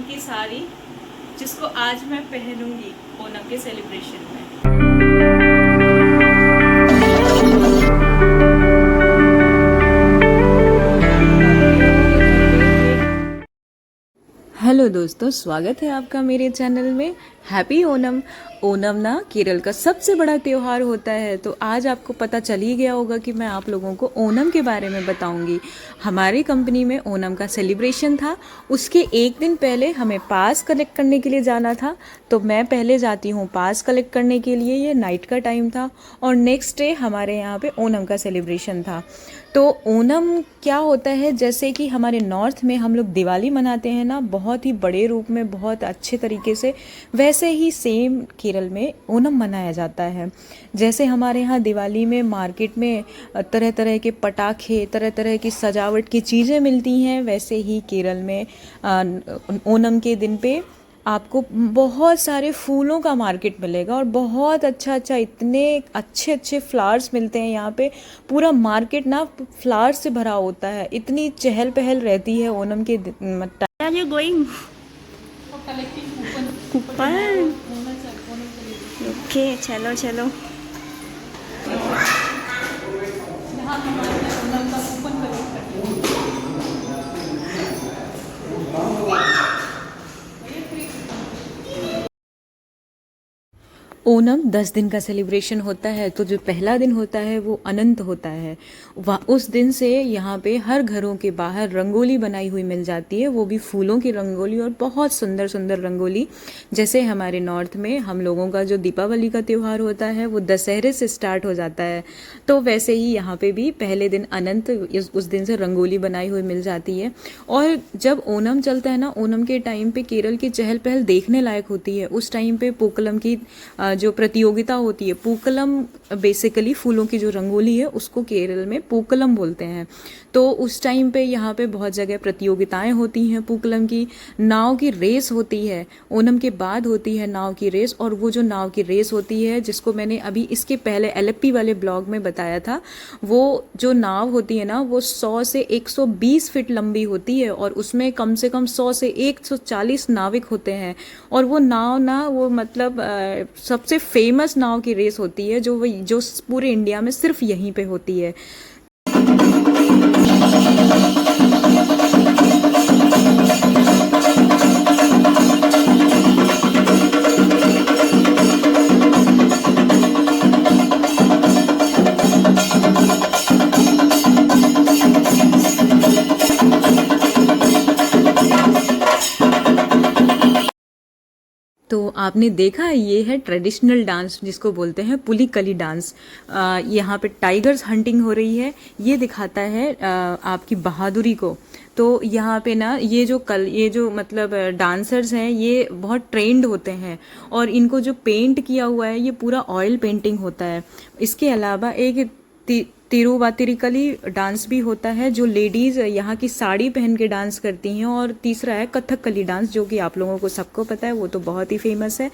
की साड़ी जिसको आज मैं पहनूंगी ओणम के सेलिब्रेशन में। हेलो दोस्तों, स्वागत है आपका मेरे चैनल में। हैप्पी ओणम। ओणम ना केरल का सबसे बड़ा त्यौहार होता है, तो आज आपको पता चल ही गया होगा कि मैं आप लोगों को ओणम के बारे में बताऊंगी। हमारी कंपनी में ओणम का सेलिब्रेशन था। उसके एक दिन पहले हमें पास कलेक्ट करने के लिए जाना था, तो मैं पहले जाती हूँ पास कलेक्ट करने के लिए। ये नाइट का टाइम था और नेक्स्ट डे हमारे यहाँ पे ओणम का सेलिब्रेशन था। तो ओणम क्या होता है, जैसे कि हमारे नॉर्थ में हम लोग दिवाली मनाते हैं ना, बहुत ही बड़े रूप में, बहुत अच्छे तरीके से, वैसे ही सेम केरल में ओणम मनाया जाता है। जैसे हमारे यहाँ दिवाली में मार्केट में तरह तरह के पटाखे, तरह तरह की सजावट की चीज़ें मिलती हैं, वैसे ही केरल में ओणम के दिन पे आपको बहुत सारे फूलों का मार्केट मिलेगा और बहुत अच्छा अच्छा, इतने अच्छे अच्छे फ्लावर्स मिलते हैं यहाँ पे। पूरा मार्केट ना फ्लावर्स से भरा होता है, इतनी चहल पहल रहती है ओणम के दिन। Are you going? Coupon. Okay, चलो चलो। ओणम 10 दिन का सेलिब्रेशन होता है। तो जो पहला दिन होता है वो अनंत होता है। उस दिन से यहाँ पे हर घरों के बाहर रंगोली बनाई हुई मिल जाती है, वो भी फूलों की रंगोली, और बहुत सुंदर सुंदर रंगोली। जैसे हमारे नॉर्थ में हम लोगों का जो दीपावली का त्यौहार होता है वो दशहरे से स्टार्ट हो जाता है, तो वैसे ही यहाँ पे भी पहले दिन अनंत, उस दिन से रंगोली बनाई हुई मिल जाती है। और जब ओणम चलता है ना, ओणम के टाइम पे केरल की चहल पहल देखने लायक होती है। उस टाइम पे पूक्कलम की जो प्रतियोगिता होती है, पूक्कलम बेसिकली फूलों की जो रंगोली है उसको केरल में पूक्कलम बोलते हैं। तो उस टाइम पे यहाँ पे बहुत जगह प्रतियोगिताएं होती हैं पूक्कलम की। नाव की रेस होती है, ओणम के बाद होती है नाव की रेस। और वो जो नाव की रेस होती है, जिसको मैंने अभी इसके पहले एलएपी वाले ब्लॉग में बताया था, वो जो नाव होती है ना, वो 100 से 120 फीट लंबी होती है और उसमें कम से कम 100 से 140 नाविक होते हैं। और वो नाव ना, वो मतलब सबसे फेमस नाव की रेस होती है, जो पूरे इंडिया में सिर्फ यहीं पे होती है। तो आपने देखा, ये है ट्रेडिशनल डांस जिसको बोलते हैं पुलिकली डांस। यहाँ पे टाइगर्स हंटिंग हो रही है, ये दिखाता है आपकी बहादुरी को। तो यहाँ पे ना ये जो मतलब डांसर्स हैं, ये बहुत ट्रेंड होते हैं और इनको जो पेंट किया हुआ है ये पूरा ऑयल पेंटिंग होता है। इसके अलावा एक तिरुवातिरिकली डांस भी होता है, जो लेडीज़ यहाँ की साड़ी पहन के डांस करती हैं। और तीसरा है कथकली डांस, जो कि आप लोगों को सबको पता है, वो तो बहुत ही फेमस है।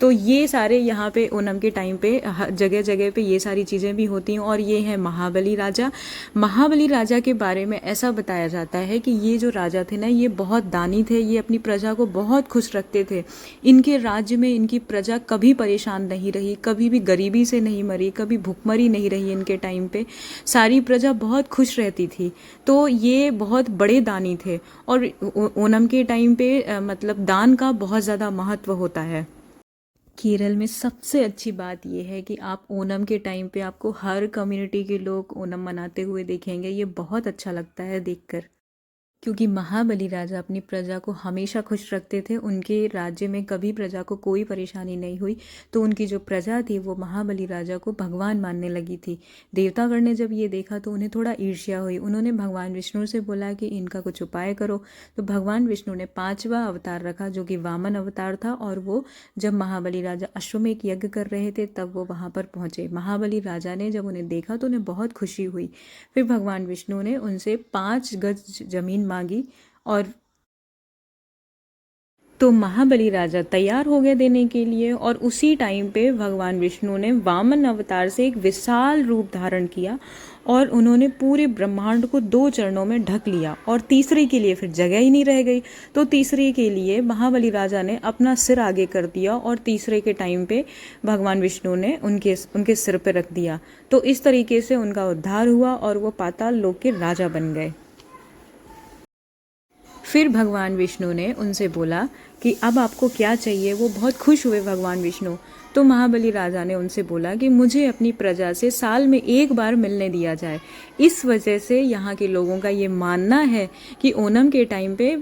तो ये सारे यहाँ पे ओणम के टाइम पे जगह जगह पे ये सारी चीज़ें भी होती हैं। और ये है महाबली राजा। महाबली राजा के बारे में ऐसा बताया जाता है कि ये जो राजा थे ना, ये बहुत दानी थे, ये अपनी प्रजा को बहुत खुश रखते थे। इनके राज्य में इनकी प्रजा कभी परेशान नहीं रही, कभी भी गरीबी से नहीं मरी, कभी भुखमरी नहीं रही। इनके टाइम पे सारी प्रजा बहुत खुश रहती थी। तो ये बहुत बड़े दानी थे। और ओणम के टाइम पे मतलब दान का बहुत ज़्यादा महत्व होता है। केरल में सबसे अच्छी बात यह है कि आप ओणम के टाइम पे आपको हर कम्युनिटी के लोग ओणम मनाते हुए देखेंगे। ये बहुत अच्छा लगता है देखकर, क्योंकि महाबली राजा अपनी प्रजा को हमेशा खुश रखते थे। उनके राज्य में कभी प्रजा को कोई परेशानी नहीं हुई। तो उनकी जो प्रजा थी वो महाबली राजा को भगवान मानने लगी थी। देवतागण ने जब ये देखा तो उन्हें थोड़ा ईर्ष्या हुई। उन्होंने भगवान विष्णु से बोला कि इनका कुछ उपाय करो। तो भगवान विष्णु ने 5वां अवतार रखा, जो कि वामन अवतार था। और वो जब महाबली राजा अश्वमेध यज्ञ कर रहे थे तब वो वहाँ पर पहुँचे। महाबली राजा ने जब उन्हें देखा तो उन्हें बहुत खुशी हुई। फिर भगवान विष्णु ने उनसे 5 गज जमीन मांगी। और तो महाबली राजा तैयार हो गए देने के लिए। और उसी टाइम पे भगवान विष्णु ने वामन अवतार से एक विशाल रूप धारण किया और उन्होंने पूरे ब्रह्मांड को 2 चरणों में ढक लिया और तीसरे के लिए फिर जगह ही नहीं रह गई। तो तीसरे के लिए महाबली राजा ने अपना सिर आगे कर दिया और तीसरे के टाइम पे भगवान विष्णु ने उनके सिर पे रख दिया। तो इस तरीके से उनका उद्धार हुआ और वो पाताल लोक के राजा बन गए। फिर भगवान विष्णु ने उनसे बोला कि अब आपको क्या चाहिए। वो बहुत खुश हुए भगवान विष्णु। तो महाबली राजा ने उनसे बोला कि मुझे अपनी प्रजा से साल में एक बार मिलने दिया जाए। इस वजह से यहाँ के लोगों का ये मानना है कि ओणम के टाइम पे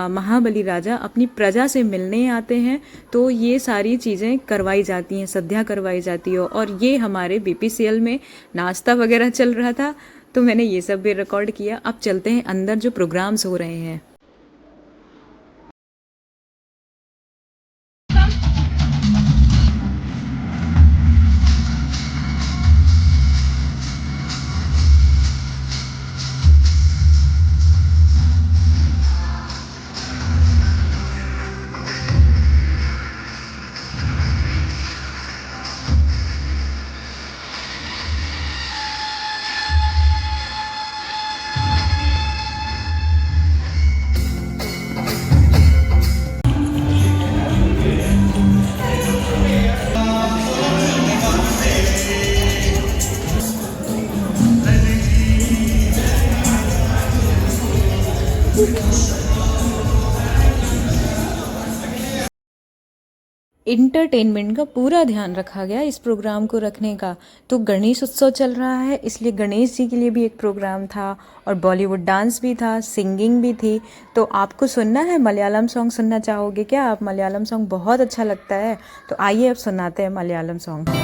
महाबली राजा अपनी प्रजा से मिलने आते हैं। तो ये सारी चीज़ें करवाई जाती हैं, सद्या करवाई जाती है। और ये हमारे BPCL में नाश्ता वगैरह चल रहा था, तो मैंने ये सब भी रिकॉर्ड किया। अब चलते हैं अंदर जो प्रोग्राम्स हो रहे हैं। इंटरटेनमेंट का पूरा ध्यान रखा गया इस प्रोग्राम को रखने का। तो गणेश उत्सव चल रहा है, इसलिए गणेश जी के लिए भी एक प्रोग्राम था और बॉलीवुड डांस भी था, सिंगिंग भी थी। तो आपको सुनना है, मलयालम सॉन्ग सुनना चाहोगे क्या आप? मलयालम सॉन्ग बहुत अच्छा लगता है। तो आइए अब सुनाते हैं मलयालम सॉन्ग।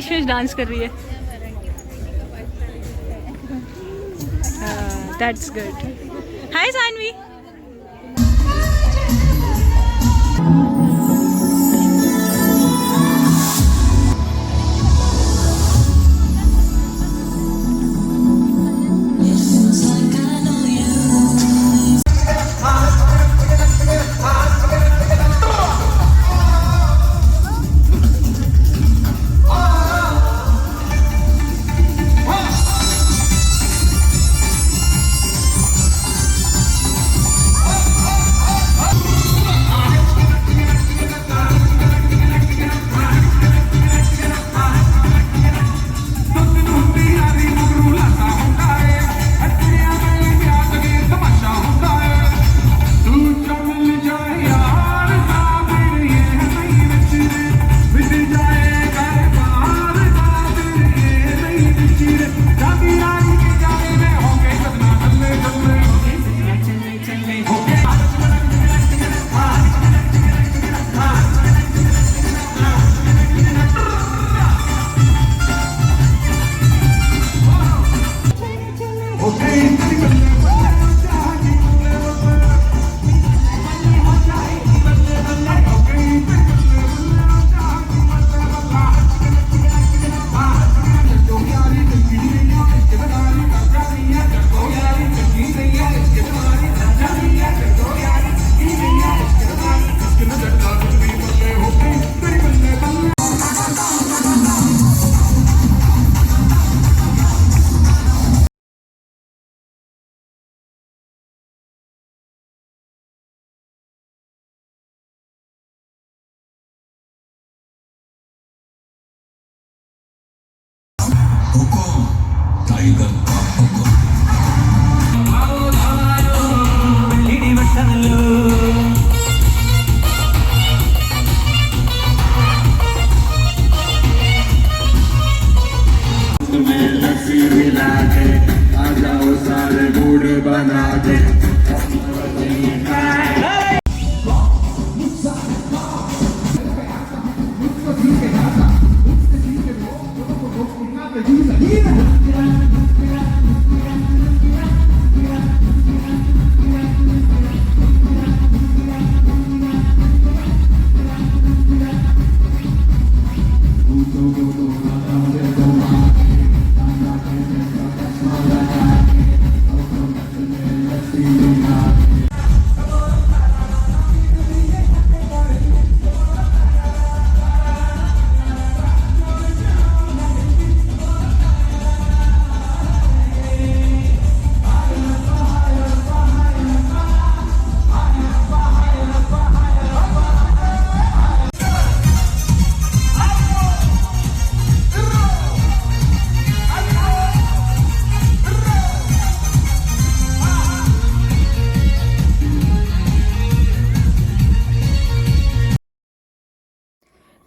कशिश डांस कर रही है। That's good. Hi Saanvi. Tiger का हुक्म। आ जाओ सारे मूड बना के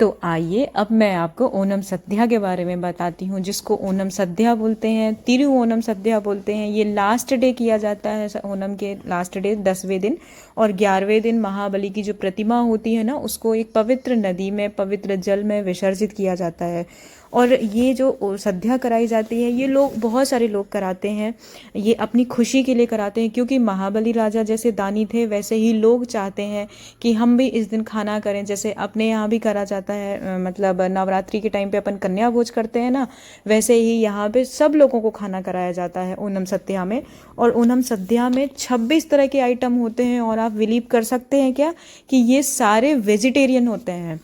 तो आइए अब मैं आपको ओणम सद्या के बारे में बताती हूँ, जिसको ओणम सद्या बोलते हैं, तिरु ओणम सद्या बोलते हैं। ये लास्ट डे किया जाता है, ओणम के लास्ट डे 10वें दिन, और 11वें दिन महाबली की जो प्रतिमा होती है ना, उसको एक पवित्र नदी में, पवित्र जल में विसर्जित किया जाता है। और ये जो सद्या कराई जाती है, ये लोग, बहुत सारे लोग कराते हैं, ये अपनी खुशी के लिए कराते हैं, क्योंकि महाबली राजा जैसे दानी थे, वैसे ही लोग चाहते हैं कि हम भी इस दिन खाना करें। जैसे अपने यहाँ भी करा जाता है, मतलब नवरात्रि के टाइम पे अपन कन्या भोज करते हैं ना, वैसे ही यहाँ पे सब लोगों को खाना कराया जाता है ओणम सद्या में। और ओणम सद्या में 26 तरह के आइटम होते हैं, और आप बिलीव कर सकते हैं क्या कि ये सारे वेजिटेरियन होते हैं।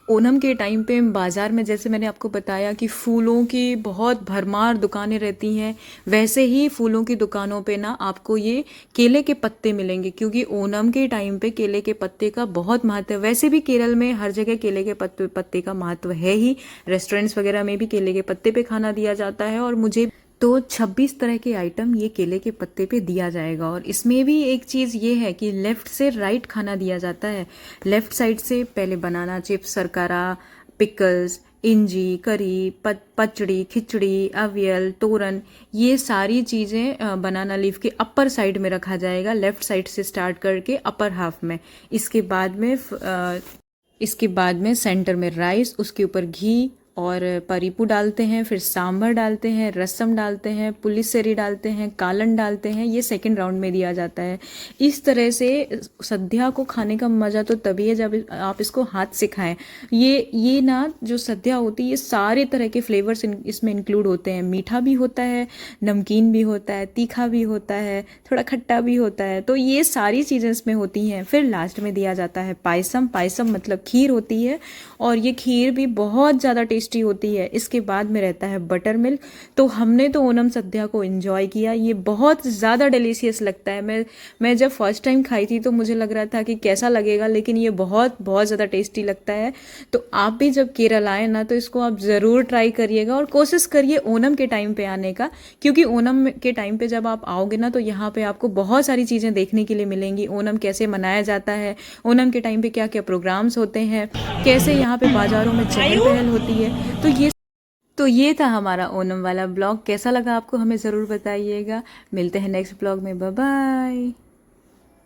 ओणम के टाइम पे बाज़ार में, जैसे मैंने आपको बताया कि फूलों की बहुत भरमार दुकानें रहती हैं, वैसे ही फूलों की दुकानों पे ना आपको ये केले के पत्ते मिलेंगे, क्योंकि ओणम के टाइम पे केले के पत्ते का बहुत महत्व है। वैसे भी केरल में हर जगह केले के पत्ते का महत्व है ही, रेस्टोरेंट्स वगैरह में भी केले के पत्ते पे खाना दिया जाता है। और मुझे तो 26 तरह के आइटम ये केले के पत्ते पे दिया जाएगा। और इसमें भी एक चीज़ ये है कि लेफ़्ट से राइट खाना दिया जाता है। लेफ़्ट साइड से पहले बनाना चिप्स, सरकारा, पिकल्स, इंजी, करी, पचड़ी, खिचड़ी, अवियल, तोरन, ये सारी चीज़ें बनाना लीफ के अपर साइड में रखा जाएगा, लेफ़्ट साइड से स्टार्ट करके अपर हाफ में। इसके बाद में सेंटर में राइस, उसके ऊपर घी, और परिपू डालते हैं, फिर सांभर डालते हैं, रसम डालते हैं, पुलिसेरी डालते हैं, कालन डालते हैं। ये सेकंड राउंड में दिया जाता है। इस तरह से सद्या को खाने का मज़ा तो तभी है जब आप इसको हाथ से खाएं। ये ना जो सद्या होती है, ये सारे तरह के फ्लेवर्स इसमें इंक्लूड होते हैं। मीठा भी होता है, नमकीन भी होता है, तीखा भी होता है, थोड़ा खट्टा भी होता है। तो ये सारी चीज़ें इसमें होती हैं। फिर लास्ट में दिया जाता है पायसम। पायसम मतलब खीर होती है, और ये खीर भी बहुत ज़्यादा टेस्टी होती है। इसके बाद में रहता है बटर मिल्क। तो हमने तो ओणम सद्या को एंजॉय किया। ये बहुत ज़्यादा डिलीशियस लगता है। मैं जब फर्स्ट टाइम खाई थी तो मुझे लग रहा था कि कैसा लगेगा, लेकिन ये बहुत बहुत ज़्यादा टेस्टी लगता है। तो आप भी जब केरल आए ना, तो इसको आप ज़रूर ट्राई करिएगा और कोशिश करिए ओणम के टाइम पे आने का, क्योंकि ओणम के टाइम पे जब आप आओगे ना, तो यहाँ पे आपको बहुत सारी चीज़ें देखने के लिए मिलेंगी। ओणम कैसे मनाया जाता है, ओणम के टाइम पे क्या क्या प्रोग्राम्स होते हैं, कैसे यहाँ पे बाज़ारों में चहल पहल होती है। तो ये था हमारा ओणम वाला ब्लॉग। कैसा लगा आपको हमें ज़रूर बताइएगा। मिलते हैं नेक्स्ट ब्लॉग में। Bye bye.